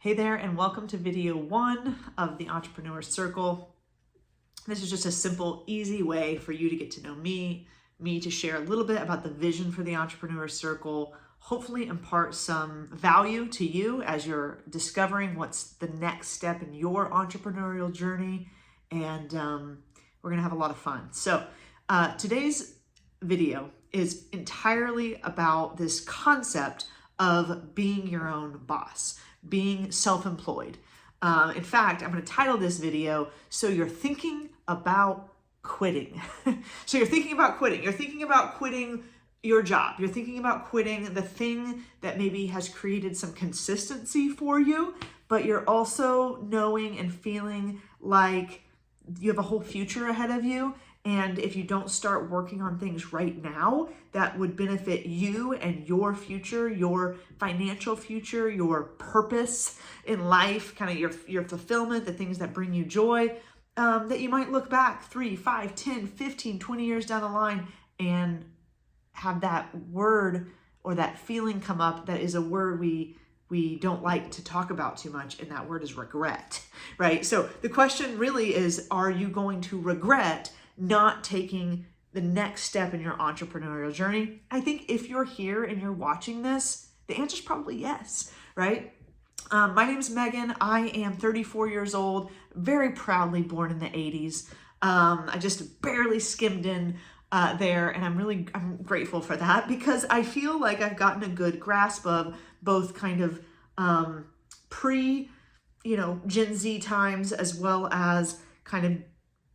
Hey there, and welcome to video 1 of the Entrepreneur Circle. This is just a simple, easy way for you to get to know me to share a little bit about the vision for the Entrepreneur Circle, hopefully impart some value to you as you're discovering what's the next step in your entrepreneurial journey, and we're gonna have a lot of fun. So today's video is entirely about this concept of being your own boss, being self-employed. In fact, I'm going to title this video, So You're Thinking About Quitting. So you're thinking about quitting. You're thinking about quitting your job. You're thinking about quitting the thing that maybe has created some consistency for you, but you're also knowing and feeling like you have a whole future ahead of you. And if you don't start working on things right now that would benefit you and your future, your financial future, your purpose in life, kind of your fulfillment, the things that bring you joy, that you might look back 3, 5, 10, 15, 20 years down the line and have that word or that feeling come up that is a word we don't like to talk about too much, and that word is regret, right? So the question really is, are you going to regret not taking the next step in your entrepreneurial journey? I think if you're here and you're watching this, the answer is probably yes, right? My name is Megan. I am 34 years old, very proudly born in the 80s. I just barely skimmed in there, and I'm grateful for that because I feel like I've gotten a good grasp of both kind of pre, Gen Z times as well as kind of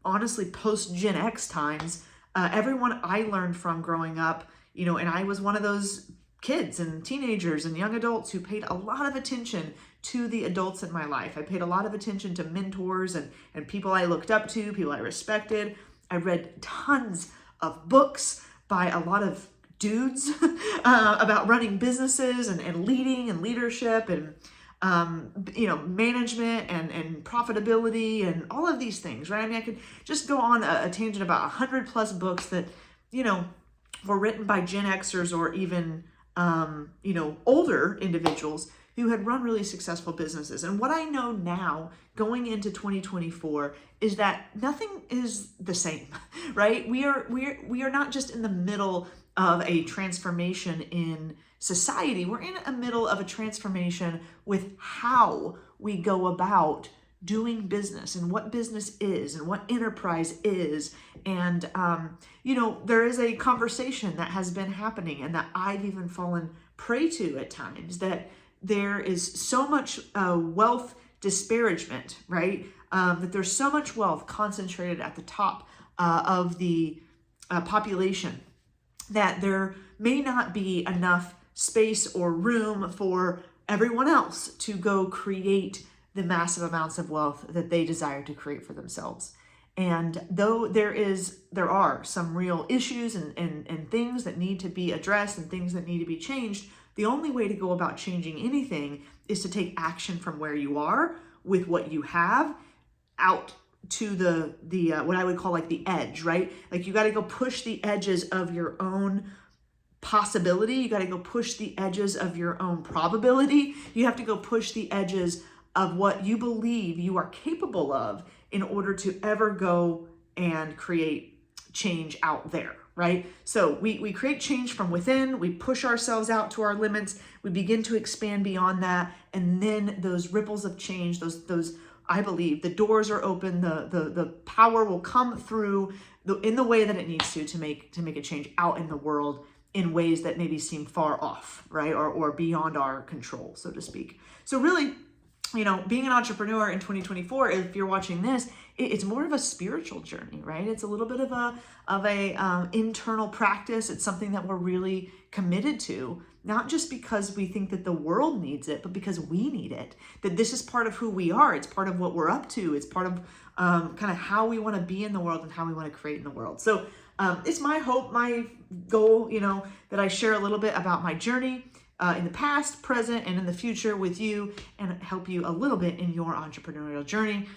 honestly post Gen X times. Everyone I learned from growing up, and I was one of those kids and teenagers and young adults who paid a lot of attention to the adults in my life. I paid a lot of attention to mentors and people I looked up to, people I respected. I read tons of books by a lot of dudes about running businesses and leading and leadership and management and profitability and all of these things, right? I mean, I could just go on a tangent about 100+ books that, were written by Gen Xers or even, older individuals who had run really successful businesses. And what I know now going into 2024 is that nothing is the same, right? We are not just in the middle of a transformation in society. We're in the middle of a transformation with how we go about doing business and what business is and what enterprise is. And, there is a conversation that has been happening and that I've even fallen prey to at times, that there is so much wealth disparagement, right? That there's so much wealth concentrated at the top of the population that there may not be enough space or room for everyone else to go create the massive amounts of wealth that they desire to create for themselves. And though there are some real issues and things that need to be addressed and things that need to be changed, the only way to go about changing anything is to take action from where you are with what you have out to the what I would call like the edge, right? Like you got to go push the edges of your own possibility. You got to go push the edges of your own probability. You have to go push the edges of what you believe you are capable of in order to ever go and create change out there, right? So we create change from within, we push ourselves out to our limits, we begin to expand beyond that, and then those ripples of change, those I believe the doors are open, the power will come through in the way that it needs to make a change out in the world in ways that maybe seem far off, right? Or beyond our control, so to speak. So really, being an entrepreneur in 2024, if you're watching this, it's more of a spiritual journey, right? It's a little bit of a internal practice. It's something that we're really committed to, not just because we think that the world needs it, but because we need it. That this is part of who we are. It's part of what we're up to. It's part of kind of how we want to be in the world and how we want to create in the world. So it's my hope, my goal, that I share a little bit about my journey in the past, present, and in the future with you, and help you a little bit in your entrepreneurial journey,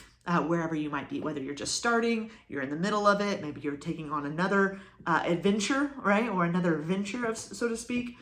wherever you might be, whether you're just starting, you're in the middle of it, maybe you're taking on another adventure, right? Or another venture, so to speak.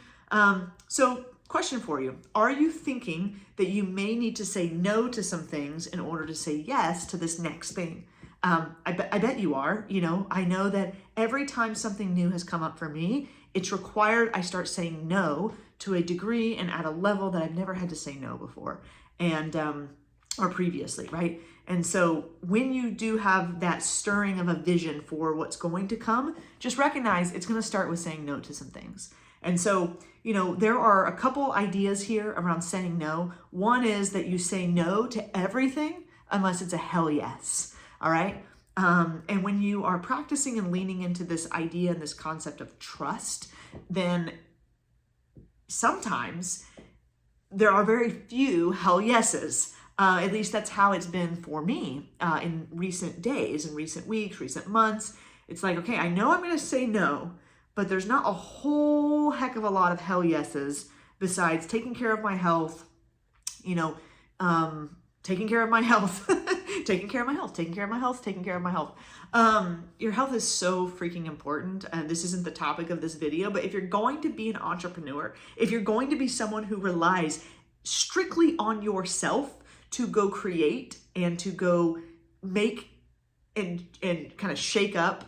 So question for you. Are you thinking that you may need to say no to some things in order to say yes to this next thing? I bet you are. I know that every time something new has come up for me, it's required I start saying no to a degree and at a level that I've never had to say no before or previously, right? And so when you do have that stirring of a vision for what's going to come, just recognize it's going to start with saying no to some things. And so, there are a couple ideas here around saying no. One is that you say no to everything unless it's a hell yes. All right. And when you are practicing and leaning into this idea and this concept of trust, then sometimes there are very few hell yeses. At least that's how it's been for me in recent days, in recent weeks, recent months. It's like, okay, I know I'm going to say no, but there's not a whole heck of a lot of hell yeses besides taking care of my health, taking care of my health, taking care of my health, taking care of my health, taking care of my health. Your health is so freaking important. And this isn't the topic of this video, but if you're going to be an entrepreneur, if you're going to be someone who relies strictly on yourself to go create and to go make and kind of shake up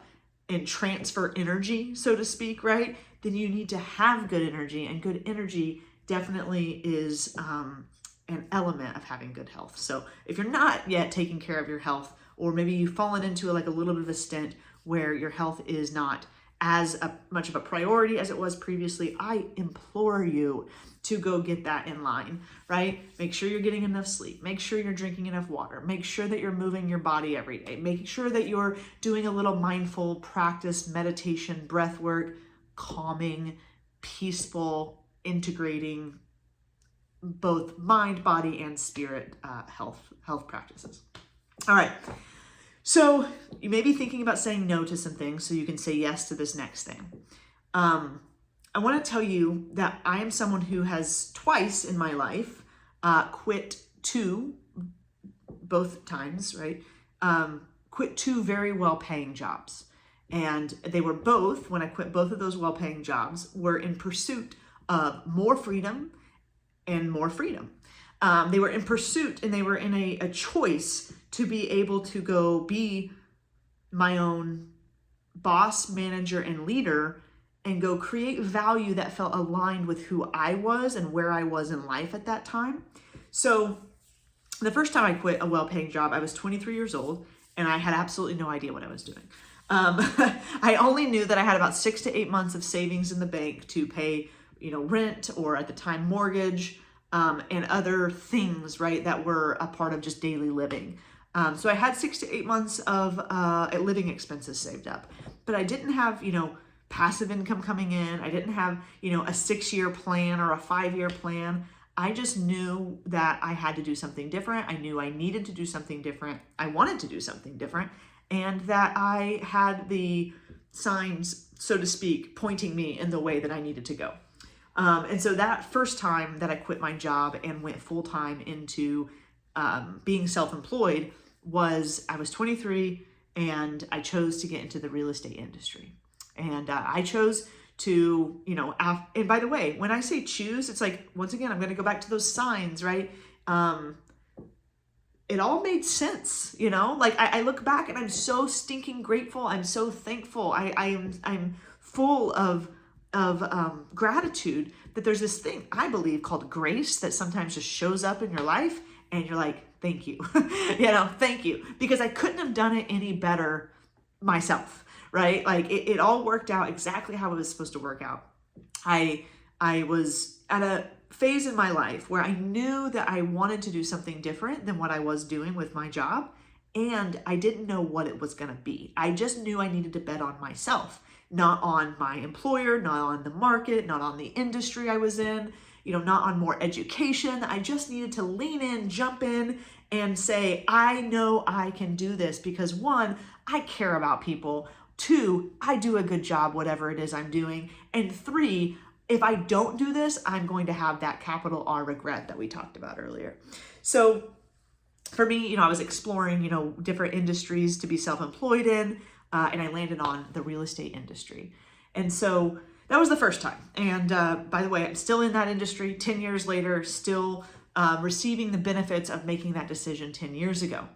and transfer energy, so to speak, right? Then you need to have good energy, and good energy definitely is an element of having good health. So if you're not yet taking care of your health, or maybe you've fallen into like a little bit of a stint where your health is not as much of a priority as it was previously, I implore you to go get that in line, right? Make sure you're getting enough sleep. Make sure you're drinking enough water. Make sure that you're moving your body every day. Make sure that you're doing a little mindful practice, meditation, breath work, calming, peaceful, integrating both mind, body, and spirit health practices. All right. So you may be thinking about saying no to some things so you can say yes to this next thing. I want to tell you that I am someone who has twice in my life quit both times, right? Quit two very well-paying jobs. And they were both, when I quit both of those well-paying jobs, were in pursuit of more freedom and more freedom. They were in pursuit and they were in a choice to be able to go be my own boss, manager, and leader and go create value that felt aligned with who I was and where I was in life at that time. So the first time I quit a well-paying job, I was 23 years old and I had absolutely no idea what I was doing. I only knew that I had about 6 to 8 months of savings in the bank to pay, rent, or at the time mortgage, and other things, right, that were a part of just daily living. So I had 6 to 8 months of living expenses saved up, but I didn't have, passive income coming in. I didn't have, a 6-year plan or a 5-year plan. I just knew that I had to do something different. I knew I needed to do something different. I wanted to do something different, and that I had the signs, so to speak, pointing me in the way that I needed to go. And so that first time that I quit my job and went full-time into being self-employed I was 23 and I chose to get into the real estate industry. And I chose to, and by the way, when I say choose, it's like, once again, I'm going to go back to those signs, right? It all made sense, like I look back and I'm so stinking grateful. I'm so thankful. I'm full of gratitude that there's this thing I believe called grace that sometimes just shows up in your life and you're like, thank you, thank you, because I couldn't have done it any better myself, right? Like it all worked out exactly how it was supposed to work out. I was at a phase in my life where I knew that I wanted to do something different than what I was doing with my job, and I didn't know what it was going to be. I just knew I needed to bet on myself, not on my employer, not on the market, not on the industry I was in, not on more education. I just needed to lean in, jump in, and say, I know I can do this because 1, I care about people. 2, I do a good job, whatever it is I'm doing. And 3, if I don't do this, I'm going to have that capital R regret that we talked about earlier. So for me, I was exploring, different industries to be self-employed in, and I landed on the real estate industry. And so that was the first time. And by the way, I'm still in that industry 10 years later, still receiving the benefits of making that decision 10 years ago.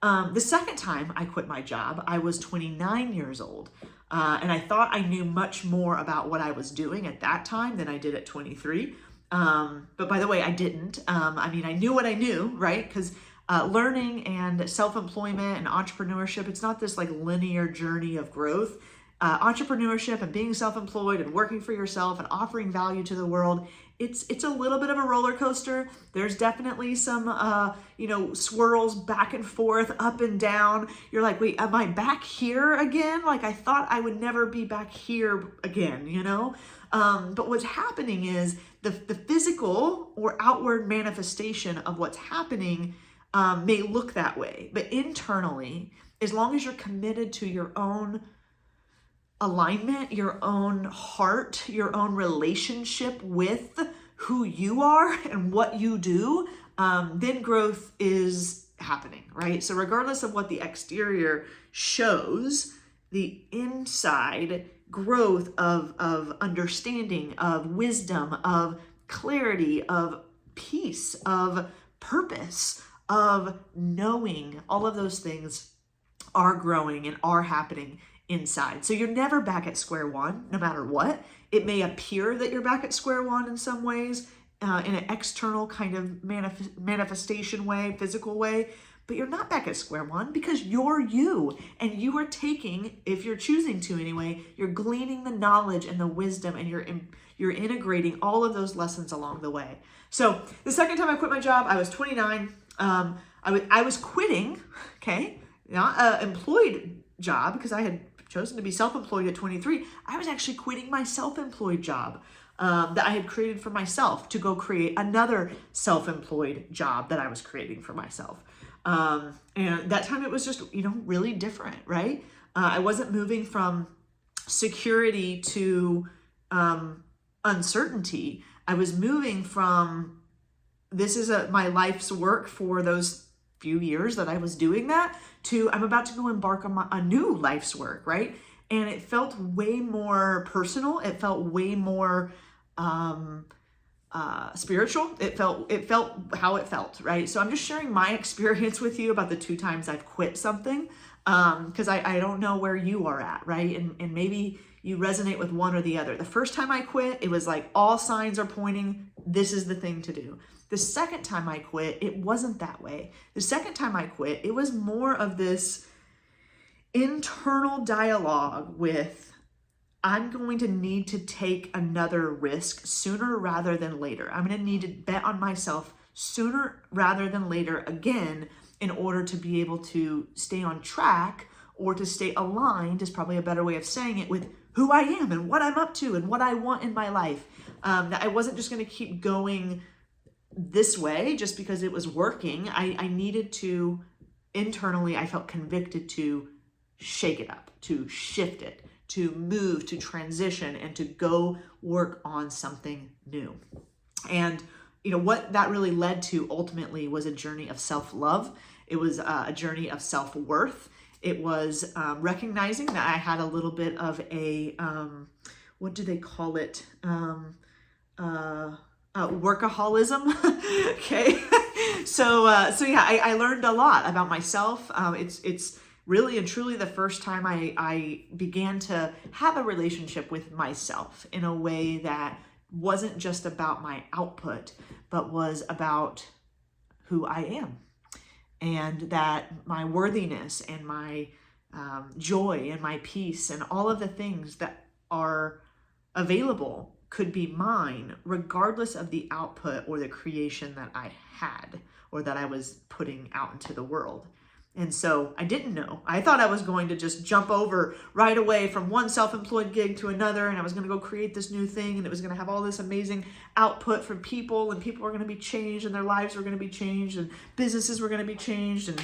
The second time I quit my job, I was 29 years old. And I thought I knew much more about what I was doing at that time than I did at 23. But by the way, I didn't. I mean, I knew what I knew, right? Because learning and self-employment and entrepreneurship, it's not this like linear journey of growth. Entrepreneurship and being self-employed and working for yourself and offering value to the world, it's a little bit of a roller coaster. There's definitely some swirls back and forth, up and down. You're like, wait, am I back here again? Like, I thought I would never be back here again, But what's happening is the physical or outward manifestation of what's happening may look that way, but internally, as long as you're committed to your own alignment, your own heart, your own relationship with who you are and what you do, then growth is happening, right? So regardless of what the exterior shows, the inside growth of understanding, of wisdom, of clarity, of peace, of purpose, of knowing, all of those things are growing and are happening inside. So you're never back at square one, no matter what. It may appear that you're back at square one in some ways, in an external kind of manifestation way, physical way, but you're not back at square one because you're you, and you are taking, if you're choosing to anyway, you're gleaning the knowledge and the wisdom, and you're integrating all of those lessons along the way. So the second time I quit my job, I was 29. I was quitting, okay, not an employed job because I had chosen to be self-employed at 23. I was actually quitting my self-employed job that I had created for myself to go create another self-employed job that I was creating for myself. And that time it was just, really different, right? I wasn't moving from security to uncertainty. I was moving from, this is my life's work for those few years that I was doing that, to I'm about to go embark on a new life's work, right? And it felt way more personal. It felt way more spiritual. It felt how it felt, right? So I'm just sharing my experience with you about the 2 times I've quit something, because I don't know where you are at, right? And maybe you resonate with one or the other. The first time I quit, it was like all signs are pointing, this is the thing to do. The second time I quit, it wasn't that way. The second time I quit, it was more of this internal dialogue with, I'm going to need to take another risk sooner rather than later. I'm going to need to bet on myself sooner rather than later again in order to be able to stay on track, or to stay aligned is probably a better way of saying it, with who I am and what I'm up to and what I want in my life. That I wasn't just going to keep going this way just because it was working. I needed to, internally, I felt convicted to shake it up, to shift it, to move, to transition, and to go work on something new. And what that really led to ultimately was a journey of self-love. It was a journey of self-worth. It was recognizing that I had a little bit of a, what do they call it? Workaholism. Okay. So yeah, I learned a lot about myself. It's really and truly the first time I began to have a relationship with myself in a way that wasn't just about my output, but was about who I am, and that my worthiness and my joy and my peace and all of the things that are available could be mine regardless of the output or the creation that I had or that I was putting out into the world. And so I didn't know. I thought I was going to just jump over right away from one self-employed gig to another, and I was going to go create this new thing, and it was going to have all this amazing output from people, and people were going to be changed, and their lives were going to be changed, and businesses were going to be changed. And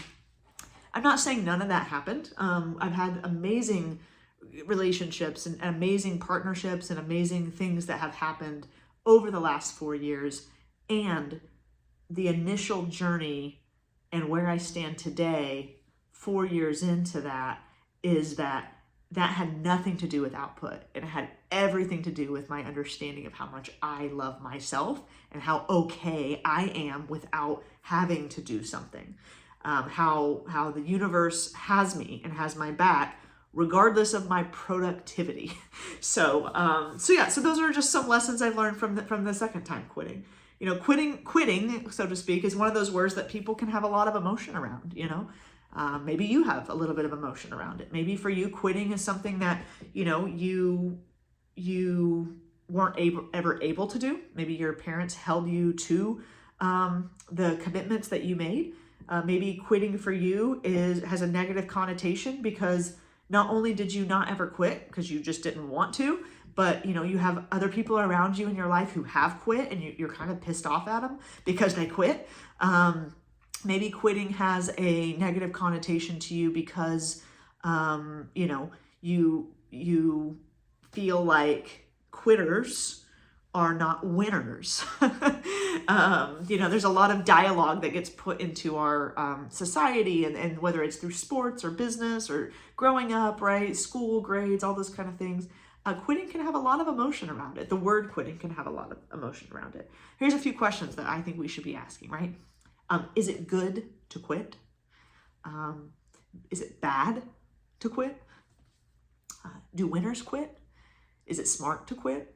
I'm not saying none of that happened. I've had amazing relationships and amazing partnerships and amazing things that have happened over the last 4 years. And the initial journey and where I stand today, 4 years into that, is that had nothing to do with output. It had everything to do with my understanding of how much I love myself and how okay I am without having to do something. How the universe has me and has my back regardless of my productivity. So those are just some lessons I've learned from the second time quitting. You know, quitting, so to speak, is one of those words that people can have a lot of emotion around, you know. Maybe you have a little bit of emotion around it. Maybe for you, quitting is something that, you know, you weren't ever able to do. Maybe your parents held you to the commitments that you made. Maybe quitting for you has a negative connotation because not only did you not ever quit because you just didn't want to, but you know, you have other people around you in your life who have quit and you're kind of pissed off at them because they quit. Maybe quitting has a negative connotation to you because, you know, you feel like quitters are not winners. You know, there's a lot of dialogue that gets put into our society, and whether it's through sports or business or growing up, right? School, grades, all those kind of things. Quitting can have a lot of emotion around it. The word quitting can have a lot of emotion around it. Here's a few questions that I think we should be asking, right? Is it good to quit? Is it bad to quit? Do winners quit? Is it smart to quit?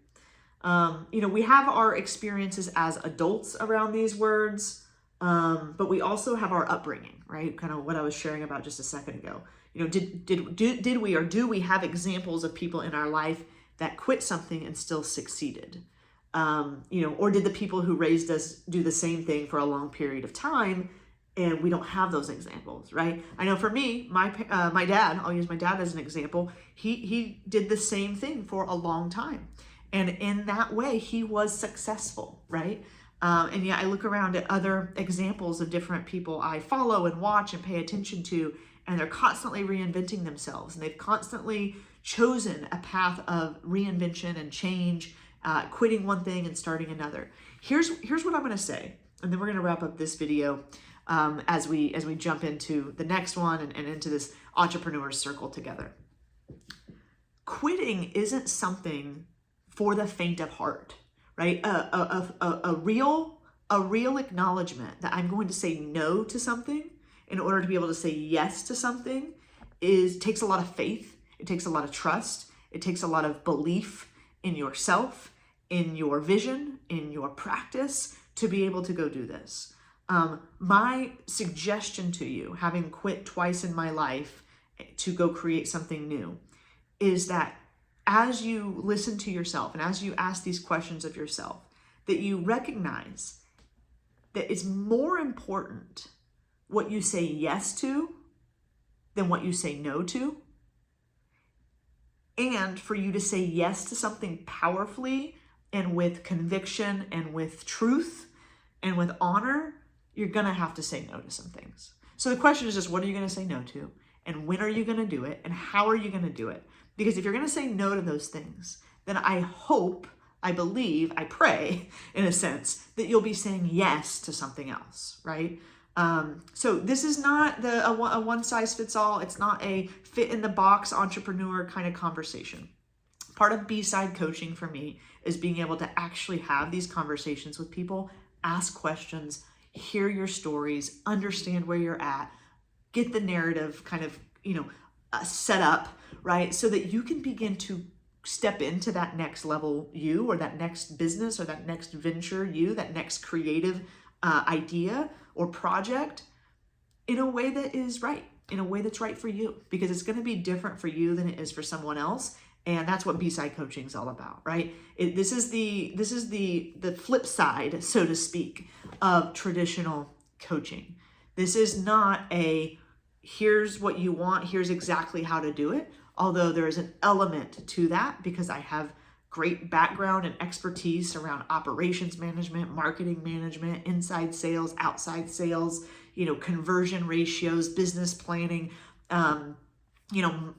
You know, we have our experiences as adults around these words, but we also have our upbringing, right? Kind of what I was sharing about just a second ago. You know, did we or do we have examples of people in our life that quit something and still succeeded? You know, or did the people who raised us do the same thing for a long period of time and we don't have those examples, right? I know for me, my dad, I'll use my dad as an example. He did the same thing for a long time. And in that way, he was successful, right? And yeah, I look around at other examples of different people I follow and watch and pay attention to, and they're constantly reinventing themselves. And they've constantly chosen a path of reinvention and change, quitting one thing and starting another. Here's what I'm going to say, and then we're going to wrap up this video as we jump into the next one and into this entrepreneur circle together. Quitting isn't something for the faint of heart, right? A real acknowledgement that I'm going to say no to something in order to be able to say yes to something takes a lot of faith. It takes a lot of trust. It takes a lot of belief in yourself, in your vision, in your practice to be able to go do this. My suggestion to you, having quit twice in my life to go create something new, is that as you listen to yourself and as you ask these questions of yourself, that you recognize that it's more important what you say yes to than what you say no to. And for you to say yes to something powerfully and with conviction and with truth and with honor, you're going to have to say no to some things. So the question is just, what are you going to say no to? And when are you going to do it? And how are you going to do it? Because if you're going to say no to those things, then I hope, I believe, I pray, in a sense, that you'll be saying yes to something else, right? So this is not a one-size-fits-all. It's not a fit-in-the-box entrepreneur kind of conversation. Part of B-side coaching for me is being able to actually have these conversations with people, ask questions, hear your stories, understand where you're at, get the narrative kind of, set up, right? So that you can begin to step into that next level you, or that next business, or that next venture you, that next creative idea or project in a way that is right, in a way that's right for you, because it's going to be different for you than it is for someone else. And that's what B-side coaching is all about, right? This is the flip side, so to speak, of traditional coaching. This is not a here's what you want, here's exactly how to do it. Although there is an element to that because I have great background and expertise around operations management, marketing management, inside sales, outside sales, conversion ratios, business planning,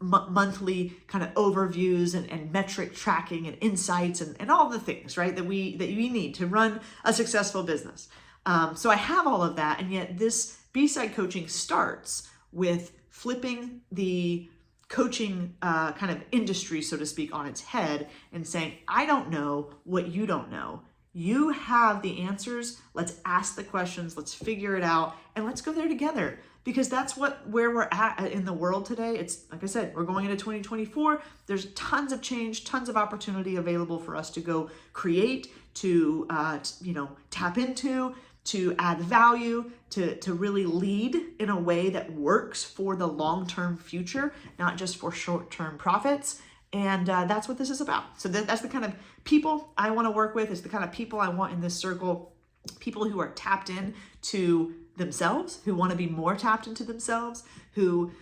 monthly kind of overviews and metric tracking and insights and all the things, right, that we need to run a successful business. So I have all of that, and yet this B-side coaching starts with flipping the coaching kind of industry, so to speak, on its head and saying, I don't know what you don't know. You have the answers. Let's ask the questions. Let's figure it out. And let's go there together, because that's where we're at in the world today. It's like I said, we're going into 2024. There's tons of change, tons of opportunity available for us to go create, to tap into, to add value, to really lead in a way that works for the long-term future, not just for short-term profits. And that's what this is about. So that's the kind of people I want to work with. It's the kind of people I want in this circle. People who are tapped in to themselves, who want to be more tapped into themselves, who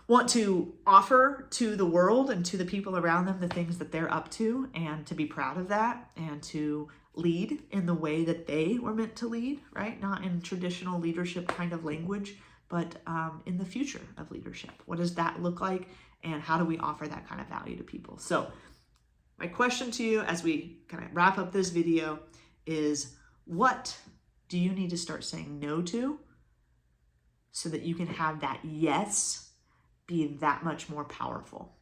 want to offer to the world and to the people around them the things that they're up to, and to be proud of that, and to lead in the way that they were meant to lead, right? Not in traditional leadership kind of language, but in the future of leadership. What does that look like? And how do we offer that kind of value to people? So my question to you as we kind of wrap up this video is, what do you need to start saying no to so that you can have that yes be that much more powerful?